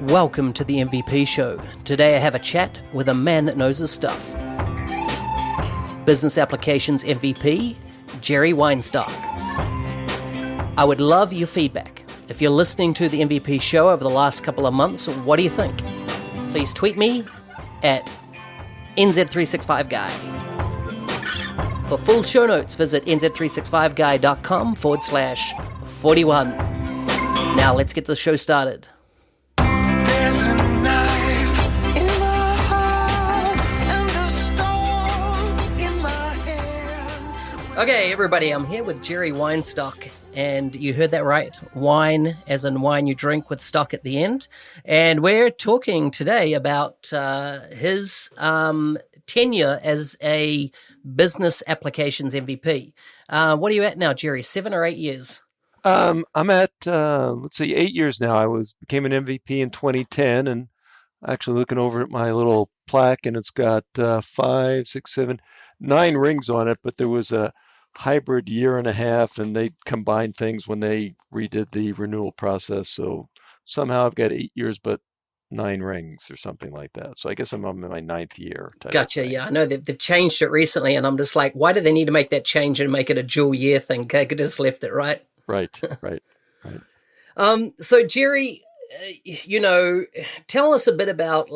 Welcome to the MVP Show. Today I have a chat with a man that knows his stuff. Business Applications MVP, Jerry Weinstock. I would love your feedback. If you're listening to the MVP Show over the last couple of months, what do you think? Please tweet me at NZ365Guy. For full show notes, visit nz365guy.com/41. Now let's get the show started. There's a knife in my heart and a storm in my hand. Okay, everybody, I'm here with Jerry Weinstock, and you heard that right. Wine, as in wine you drink with stock at the end. And we're talking today about his tenure as a business applications MVP. What are you at now, Jerry? 7 or 8 years? I'm at, 8 years now. Became an MVP in 2010, and actually looking over at my little plaque, and it's got 5, 6, 7, 9 rings on it, but there was a hybrid year and a half, and they combined things when they redid the renewal process. So somehow I've got 8 years, but 9 rings or something like that. So I guess I'm on my 9th year. Gotcha. Yeah, I know they've changed it recently, and I'm just like, why do they need to make that change and make it a dual year thing? They could just left it, right? Right. So Jerry, tell us a bit about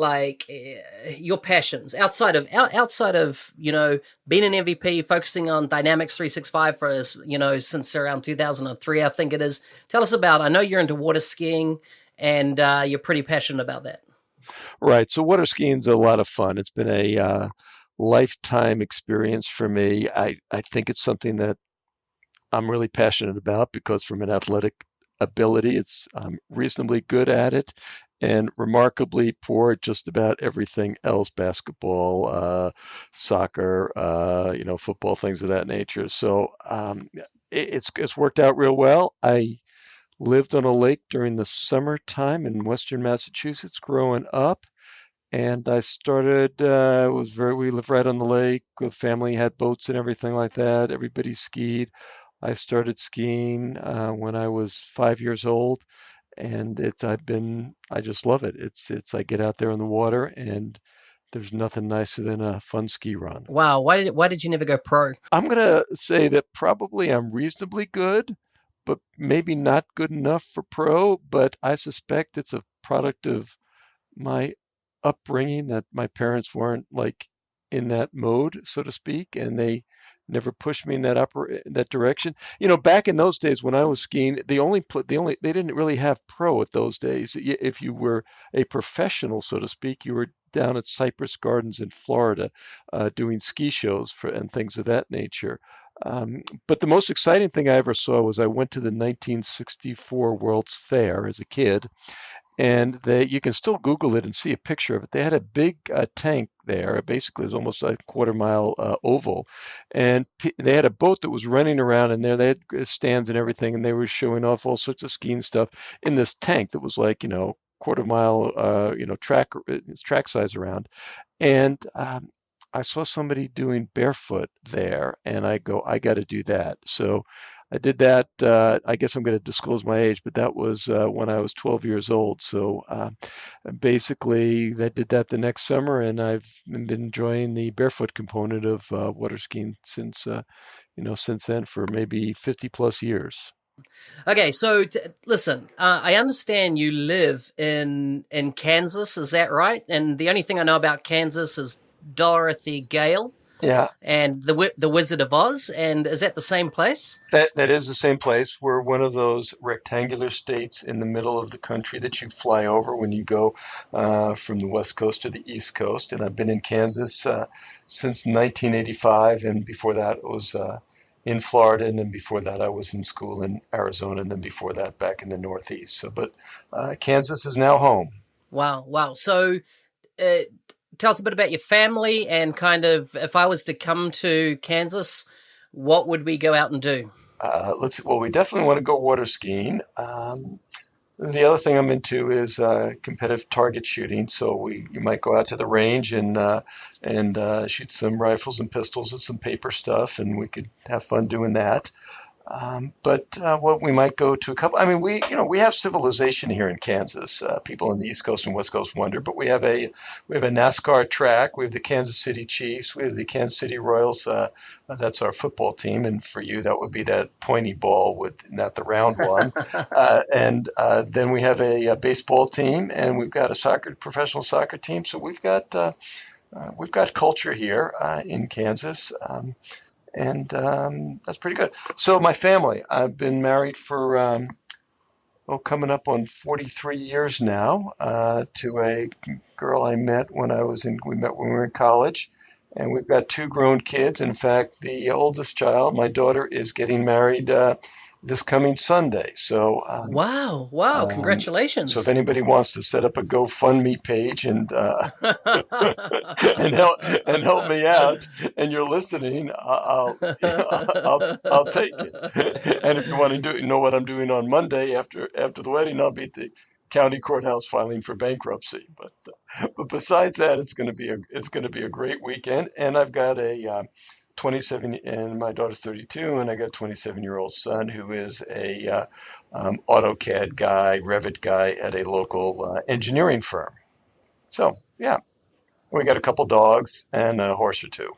your passions outside of being an MVP, focusing on Dynamics 365 for since around 2003, I think it is. Tell us about. I know you're into water skiing, and you're pretty passionate about that. Right. So water skiing's a lot of fun. It's been a lifetime experience for me. I think it's something that I'm really passionate about because from an athletic ability, I'm reasonably good at it and remarkably poor at just about everything else, basketball, soccer, football, things of that nature. So it's worked out real well. I lived on a lake during the summertime in Western Massachusetts growing up. And I started, we lived right on the lake. The family had boats and everything like that. Everybody skied. I started skiing when I was 5 years old, and I just love it. I get out there in the water, and there's nothing nicer than a fun ski run. Wow, why did you never go pro? I'm gonna say that probably I'm reasonably good, but maybe not good enough for pro. But I suspect it's a product of my upbringing, that my parents weren't in that mode, so to speak, and they never pushed me in that direction. Back in those days when I was skiing, they didn't really have pro at those days. If you were a professional, so to speak, you were down at Cypress Gardens in Florida doing ski shows and things of that nature. But the most exciting thing I ever saw was I went to the 1964 World's Fair as a kid, and you can still Google it and see a picture of it. They had a big tank there. Basically, it was almost like a quarter-mile oval. And they had a boat that was running around in there. They had stands and everything, and they were showing off all sorts of skiing stuff in this tank that was quarter-mile, track size around. And I saw somebody doing barefoot there, and I got to do that. So I did that. I guess I'm going to disclose my age, but that was when I was 12 years old. So basically, I did that the next summer, and I've been enjoying the barefoot component of water skiing since then for maybe 50 plus years. Okay, so listen, I understand you live in Kansas. Is that right? And the only thing I know about Kansas is Dorothy Gale. Yeah. And the Wizard of Oz. And is that the same place? That is the same place. We're one of those rectangular states in the middle of the country that you fly over when you go from the West Coast to the East Coast. And I've been in Kansas since 1985. And before that, it was in Florida. And then before that, I was in school in Arizona. And then before that, back in the Northeast. But Kansas is now home. Wow. So tell us a bit about your family and kind of, if I was to come to Kansas, what would we go out and do? We definitely want to go water skiing. The other thing I'm into is competitive target shooting. So you might go out to the range and shoot some rifles and pistols and some paper stuff, and we could have fun doing that. But what we might go to a couple. I mean, we have civilization here in Kansas. People on the East Coast and West Coast wonder, but we have a NASCAR track. We have the Kansas City Chiefs. We have the Kansas City Royals. That's our football team, and for you, that would be that pointy ball with not the round one. And then we have a baseball team, and we've got a professional soccer team. So we've got culture here in Kansas. And that's pretty good. So my family, I've been married for coming up on 43 years now to a girl I met we met when we were in college, and we've got two grown kids. In fact, the oldest child, my daughter, is getting married this coming Sunday. Wow, So if congratulations. anybody wants to set up a GoFundMe page and and help me out, and you're listening, I'll take it. And if you want to know what I'm doing on Monday after the wedding, I'll be at the county courthouse filing for bankruptcy. But besides that, it's going to be a great weekend, and I've got a 27, and my daughter's 32, and I got a 27-year-old son who is a AutoCAD guy, Revit guy at a local engineering firm. So yeah, we got a couple dogs and a horse or two.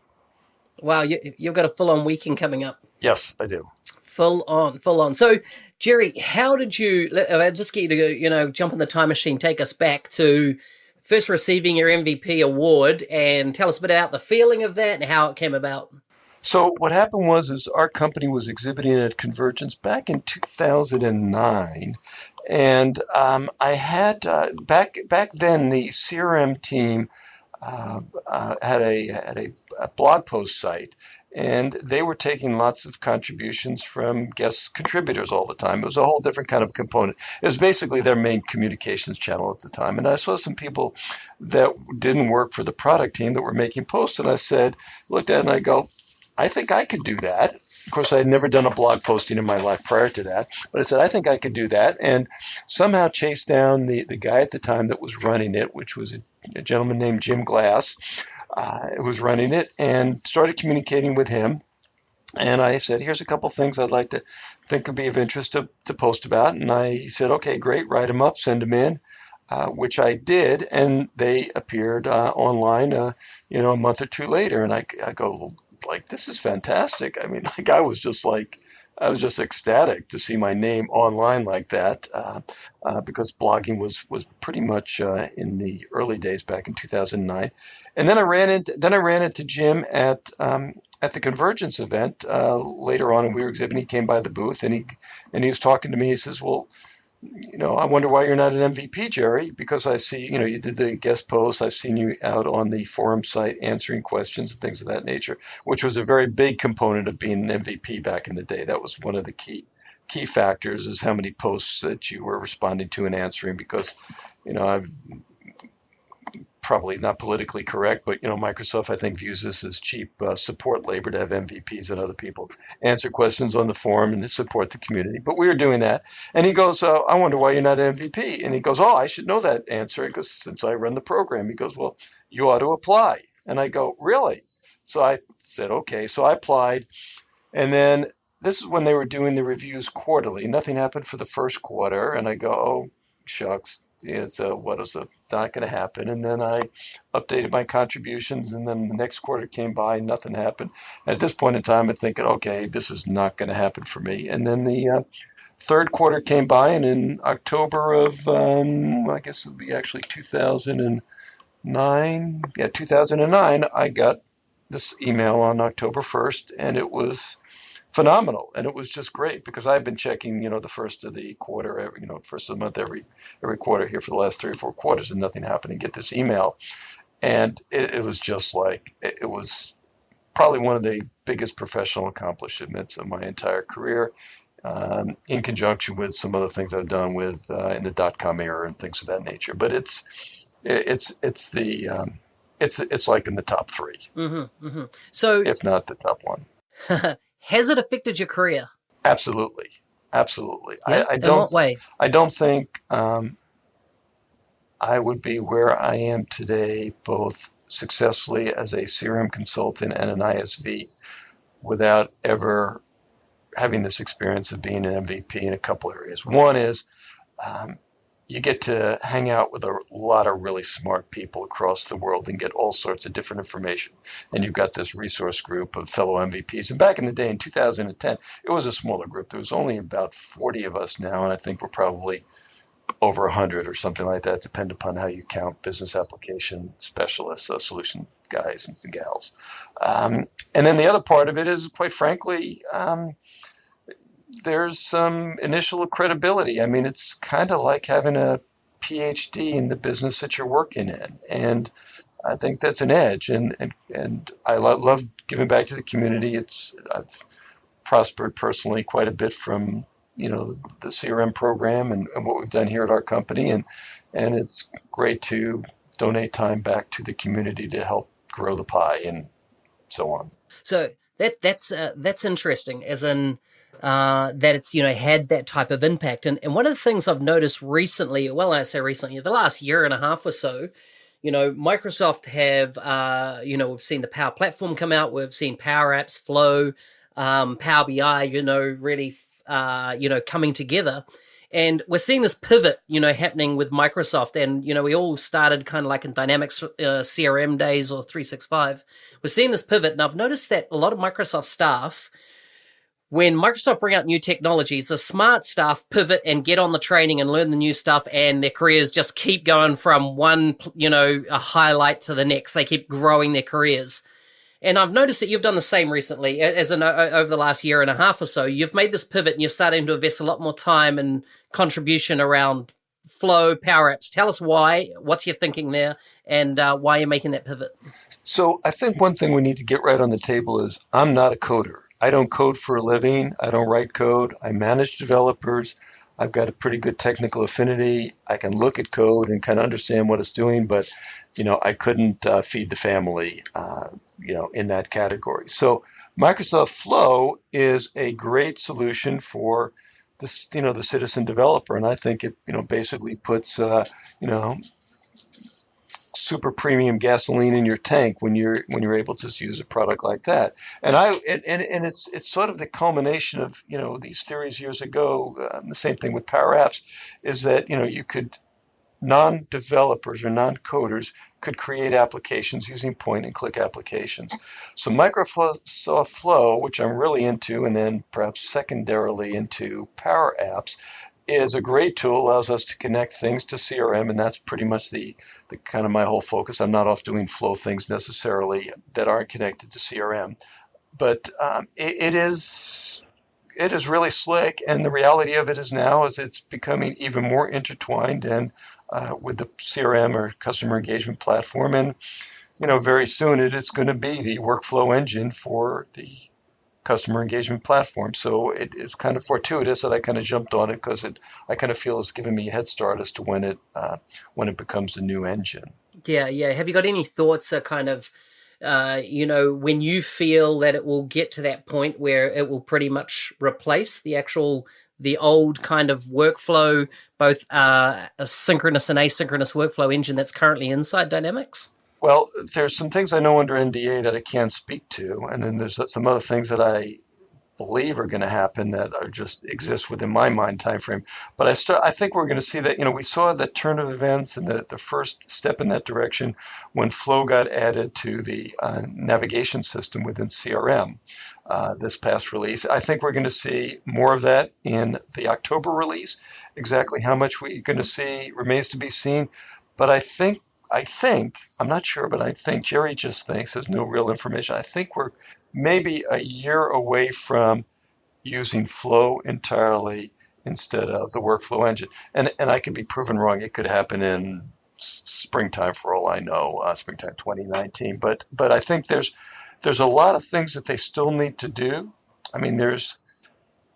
Wow, you've got a full-on weekend coming up. Yes, I do. Full on, full on. So, Jerry, how did you? I'll just get you to jump in the time machine, take us back to first receiving your MVP award, and tell us a bit about the feeling of that and how it came about. So what happened is our company was exhibiting at Convergence back in 2009, and I had back then the CRM team had a blog post site, and they were taking lots of contributions from guest contributors all the time. It was a whole different kind of component. It was basically their main communications channel at the time. And I saw some people that didn't work for the product team that were making posts, and looked at it and I go, I think I could do that. Of course, I had never done a blog posting in my life prior to that, but I said, I think I could do that. And somehow chased down the guy at the time that was running it, which was a gentleman named Jim Glass, who was running it, and started communicating with him. And I said, here's a couple things I'd like to think would be of interest to post about. And he said, okay, great, write them up, send them in, which I did. And they appeared online, a month or two later. And I go, like, this is fantastic. I mean, like, I was just ecstatic to see my name online like that, because blogging was pretty much in the early days back in 2009. And then I ran into Jim at the Convergence event later on, and we were exhibiting. He came by the booth, and he was talking to me. He says, well, I wonder why you're not an MVP, Jerry, because I see, you did the guest posts. I've seen you out on the forum site answering questions and things of that nature, which was a very big component of being an MVP back in the day. That was one of the key factors, is how many posts that you were responding to and answering, because, I've probably not politically correct, but Microsoft, I think, views this as cheap support labor to have MVPs and other people answer questions on the forum and support the community. But we were doing that, and he goes, "I wonder why you're not an MVP." And he goes, "Oh, I should know that answer, because since I run the program." He goes, "Well, you ought to apply." And I go, "Really?" So I said, "Okay." So I applied, and then this is when they were doing the reviews quarterly. Nothing happened for the first quarter, and I go, "Oh, shucks." What is not going to happen? And then I updated my contributions, and then the next quarter came by, nothing happened. At this point in time, I'm thinking, okay, this is not going to happen for me. And then the third quarter came by, and in October of, I guess it would be actually 2009. Yeah, 2009, I got this email on October 1st, and it was phenomenal, and it was just great, because I've been checking, the first of the quarter, first of the month, every quarter here for the last 3 or 4 quarters, and nothing happened. And get this email, and it was just like, it was probably one of the biggest professional accomplishments of my entire career, in conjunction with some other things I've done with in the .com era and things of that nature. But it's like in the top 3, So, if not the top 1. has it affected your career? Absolutely. Yeah? In what way? I don't think I would be where I am today, both successfully as a CRM consultant and an ISV, without ever having this experience of being an MVP in a couple areas. One is you get to hang out with a lot of really smart people across the world and get all sorts of different information. And you've got this resource group of fellow MVPs. And back in the day, in 2010, it was a smaller group. There was only about 40 of us now, and I think we're probably over 100 or something like that, depend upon how you count business application specialists, solution guys and gals. And then the other part of it is, quite frankly, there's some initial credibility. I mean, it's kind of like having a PhD in the business that you're working in. And I think that's an edge. And I love giving back to the community. I've prospered personally quite a bit from, the CRM program and what we've done here at our company. And it's great to donate time back to the community to help grow the pie and so on. So that's interesting, as in that it's had that type of impact. And one of the things I've noticed recently, well, I say recently, the last year and a half or so, Microsoft have we've seen the Power Platform come out, we've seen Power Apps, Flow, Power BI, really coming together. And we're seeing this pivot, happening with Microsoft. And, we all started kind of like in Dynamics CRM days or 365. We're seeing this pivot. And I've noticed that a lot of Microsoft staff, when Microsoft bring out new technologies, the smart staff pivot and get on the training and learn the new stuff, and their careers just keep going from one, a highlight to the next. They keep growing their careers. And I've noticed that you've done the same recently, as in over the last year and a half or so. You've made this pivot and you're starting to invest a lot more time and contribution around Flow, Power Apps. Tell us why, what's your thinking there, and why you're making that pivot. So I think one thing we need to get right on the table is I'm not a coder. I don't code for a living. I don't write code. I manage developers. I've got a pretty good technical affinity. I can look at code and kind of understand what it's doing, but I couldn't feed the family, in that category. So Microsoft Flow is a great solution for this, the citizen developer, and I think it, basically puts, super premium gasoline in your tank when you're able to use a product like that. And it's sort of the culmination of these theories years ago. The same thing with Power Apps is that you could non-developers or non-coders could create applications using point-and-click applications. So Microsoft Flow, which I'm really into, and then perhaps secondarily into Power Apps, is a great tool, allows us to connect things to CRM, and that's pretty much the kind of my whole focus. I'm not off doing Flow things necessarily that aren't connected to CRM, but it is really slick, and the reality of it is now is it's becoming even more intertwined and with the CRM or customer engagement platform, and very soon it is going to be the workflow engine for the customer engagement platform. So it's kind of fortuitous that I kind of jumped on it because I kind of feel it's given me a head start as to when it becomes the new engine. Yeah. Have you got any thoughts kind of, when you feel that it will get to that point where it will pretty much replace the old kind of workflow, both a synchronous and asynchronous workflow engine that's currently inside Dynamics? Well, there's some things I know under NDA that I can't speak to, and then there's some other things that I believe are going to happen that are just exist within my mind time frame. But I think we're going to see that, we saw that turn of events and the first step in that direction when Flow got added to the navigation system within CRM this past release. I think we're going to see more of that in the October release. Exactly how much we're going to see remains to be seen. But I think, I'm not sure, but I think Jerry just thinks, has no real information. I think we're maybe a year away from using Flow entirely instead of the workflow engine. And I could be proven wrong. It could happen in springtime for all I know, springtime 2019. But I think there's a lot of things that they still need to do. I mean,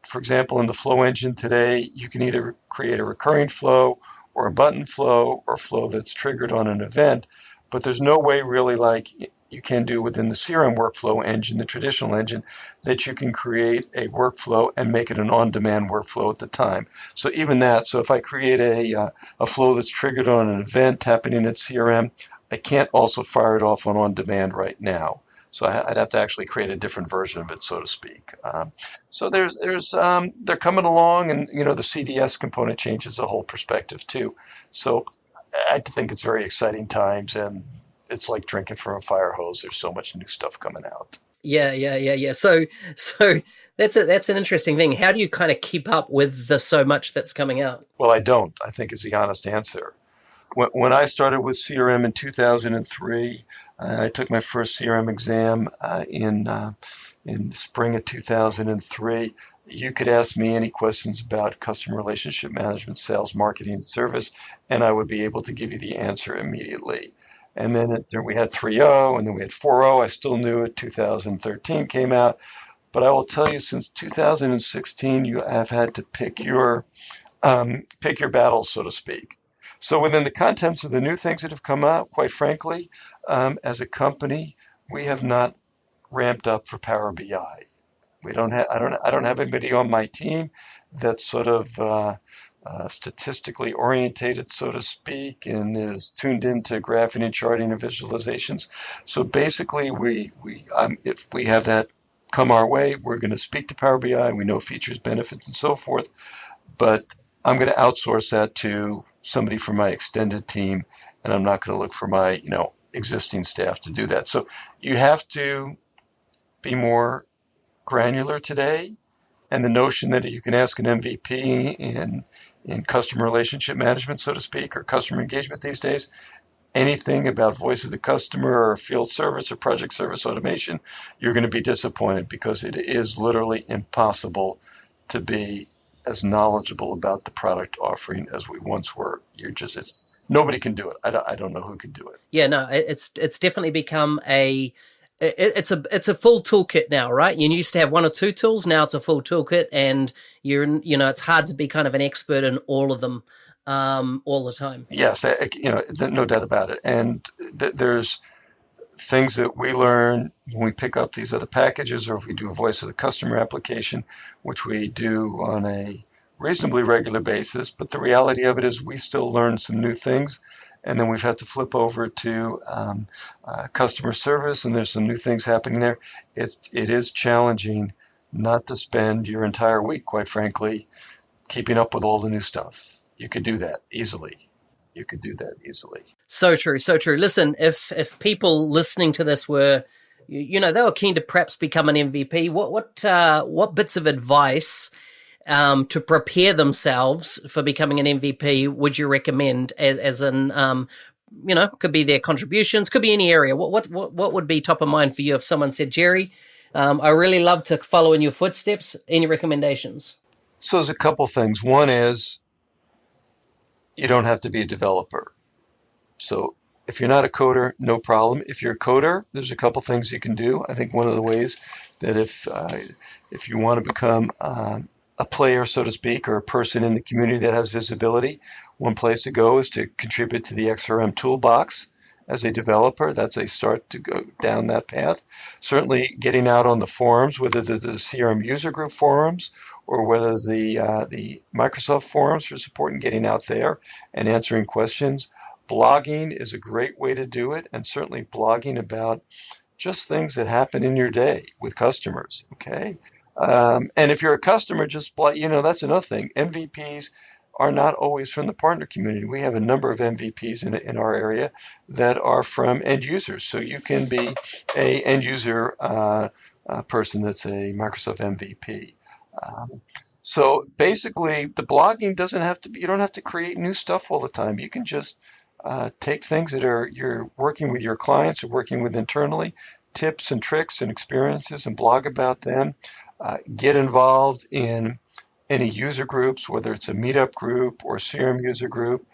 for example, in the Flow engine today, you can either create a recurring flow or a button flow or flow that's triggered on an event, but there's no way really like you can do within the CRM workflow engine, the traditional engine, that you can create a workflow and make it an on-demand workflow at the time. So even that, so if I create a flow that's triggered on an event happening at CRM, I can't also fire it off on demand right now. So I'd have to actually create a different version of it, so to speak. So they're coming along, and the CDS component changes the whole perspective too. So I think it's very exciting times, and it's like drinking from a fire hose. There's so much new stuff coming out. Yeah. So that's an interesting thing. How do you kind of keep up with the so much that's coming out? Well, I don't, I think is the honest answer. When I started with CRM in 2003, I took my first CRM exam in the spring of 2003. You could ask me any questions about customer relationship management, sales, marketing, and service, and I would be able to give you the answer immediately. And then we had 3.0, and then we had 4.0. I still knew it. 2013 came out. But I will tell you, since 2016, you have had to pick your battles, so to speak. So within the contents of the new things that have come out, quite frankly, as a company, we have not ramped up for Power BI. I don't have anybody on my team that's sort of statistically orientated, so to speak, and is tuned into graphing and charting and visualizations. So basically, if we have that come our way, we're going to speak to Power BI. We know features, benefits, and so forth. But I'm going to outsource that to somebody from my extended team, and I'm not going to look for my existing staff to do that. So you have to be more granular today, and the notion that you can ask an MVP in customer relationship management, so to speak, or customer engagement these days, anything about voice of the customer or field service or project service automation, you're going to be disappointed, because it is literally impossible to be as knowledgeable about the product offering as we once were. Nobody can do it. I don't know who can do it. Yeah, no, it's definitely become it's a full toolkit now, right? You used to have one or two tools. Now it's a full toolkit, and it's hard to be kind of an expert in all of them all the time. Yes, no doubt about it. And there's things that we learn when we pick up these other packages, or if we do a voice of the customer application, which we do on a reasonably regular basis. But the reality of it is we still learn some new things. And then we've had to flip over to customer service, and there's some new things happening there. It is challenging not to spend your entire week, quite frankly, keeping up with all the new stuff. You could do that easily. So true. Listen, if people listening to this were, they were keen to perhaps become an MVP, what bits of advice to prepare themselves for becoming an MVP would you recommend? As in, could be their contributions, could be any area. What would be top of mind for you if someone said, Jerry, I really love to follow in your footsteps. Any recommendations? So there's a couple things. One is, you don't have to be a developer. So if you're not a coder, no problem. If you're a coder, there's a couple things you can do. I think one of the ways that if you want to become a player, so to speak, or a person in the community that has visibility, one place to go is to contribute to the XRM toolbox as a developer. That's a start to go down that path. Certainly getting out on the forums, whether the CRM user group forums or whether the Microsoft forums for support, and getting out there and answering questions. Blogging is a great way to do it, and certainly blogging about just things that happen in your day with customers, okay? And if you're a customer, just that's another thing. MVPs are not always from the partner community. We have a number of MVPs in our area that are from end users. So you can be a end user person that's a Microsoft MVP. So basically, the blogging doesn't have to be, you don't have to create new stuff all the time. You can just take things that you're working with your clients or working with internally, tips and tricks and experiences, and blog about them. Get involved in any user groups, whether it's a meetup group or CRM user group.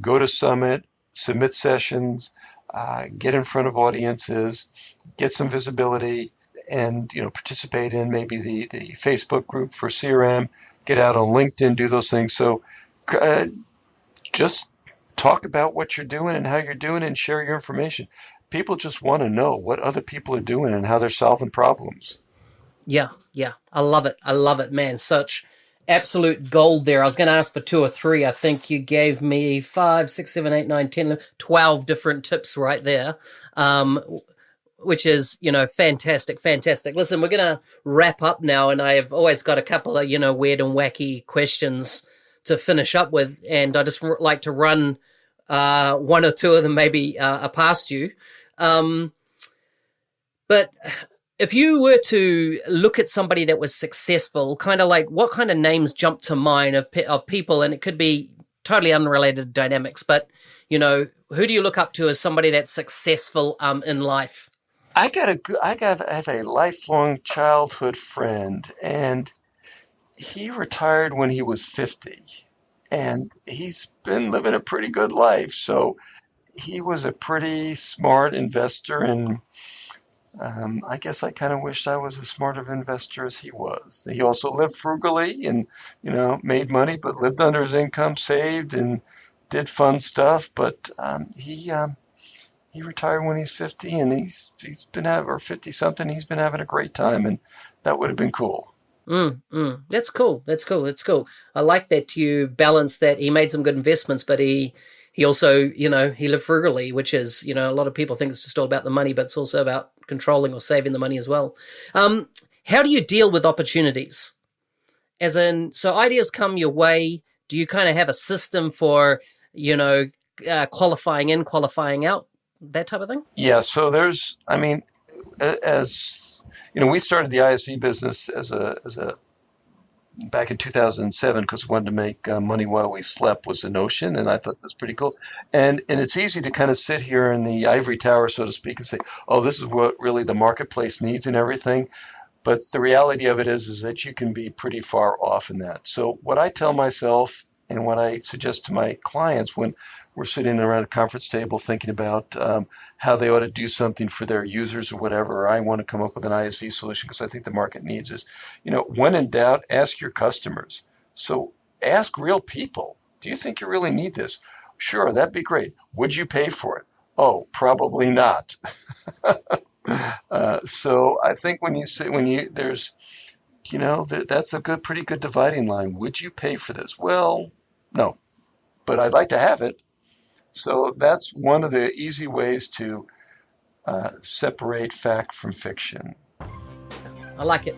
Go to Summit, submit sessions, get in front of audiences, get some visibility, and participate in maybe the Facebook group for CRM. Get out on LinkedIn, do those things. So just talk about what you're doing and how you're doing, and share your information. People just want to know what other people are doing and how they're solving problems. Yeah. I love it, man. Such absolute gold there. I was going to ask for 2 or 3. I think you gave me 5, 6, 7, 8, 9, 10, 12 different tips right there. which is, fantastic, fantastic. Listen, we're going to wrap up now, and I've always got a couple of, weird and wacky questions to finish up with, and I just like to run one or two of them maybe past you. But if you were to look at somebody that was successful, kind of like what kind of names jump to mind of people, and it could be totally unrelated dynamics, but, who do you look up to as somebody that's successful in life? I have a lifelong childhood friend, and he retired when he was 50, and he's been living a pretty good life. So he was a pretty smart investor, and I guess I kind of wished I was as smart of an investor as he was. He also lived frugally and, made money, but lived under his income, saved, and did fun stuff. But he retired when he's 50, and he's been or 50 something. He's been having a great time, and that would have been cool. That's cool. That's cool. I like that you balance that. He made some good investments, but he also, he lived frugally, which is, a lot of people think it's just all about the money, but it's also about controlling or saving the money as well. How do you deal with opportunities? As in, so ideas come your way. Do you kind of have a system for, qualifying in, qualifying out, that type of thing? Yeah. So as we started the ISV business as a back in 2007 because we wanted to make money while we slept was the notion, and I thought that's pretty cool. And it's easy to kind of sit here in the ivory tower, so to speak, and say, oh, this is what really the marketplace needs and everything. But the reality of it is that you can be pretty far off in that. So what I tell myself and what I suggest to my clients when we're sitting around a conference table thinking about how they ought to do something for their users or whatever, or I want to come up with an ISV solution because I think the market needs is, when in doubt, ask your customers. So ask real people, do you think you really need this? Sure, that'd be great. Would you pay for it? Oh, probably not. So I think that's a pretty good dividing line. Would you pay for this? Well, no, but I'd like to have it. So that's one of the easy ways to separate fact from fiction. I like it.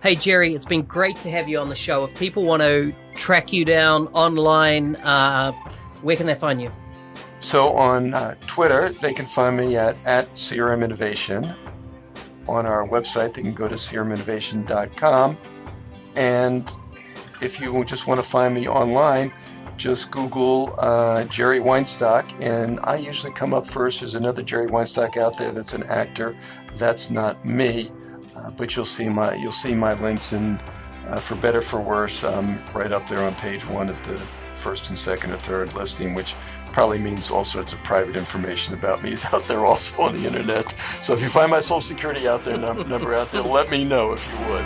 Hey, Jerry, it's been great to have you on the show. If people want to track you down online, where can they find you? So on Twitter, they can find me at CRM Innovation. On our website, they can go to crminnovation.com. And if you just want to find me online, just Google Jerry Weinstock, and I usually come up first. There's another Jerry Weinstock out there that's an actor. That's not me, but you'll see my links, and for better for worse, I'm right up there on page 1 at the first and second or third listing, which probably means all sorts of private information about me is out there also on the internet. So if you find my social security out there, number out there, let me know if you would.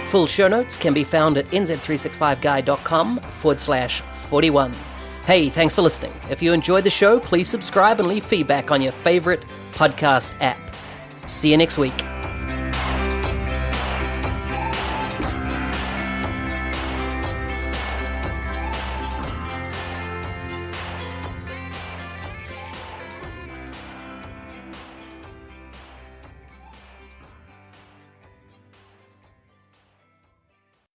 Full show notes can be found at nz365guy.com/41. Hey, thanks for listening. If you enjoyed the show, please subscribe and leave feedback on your favorite podcast app. See you next week.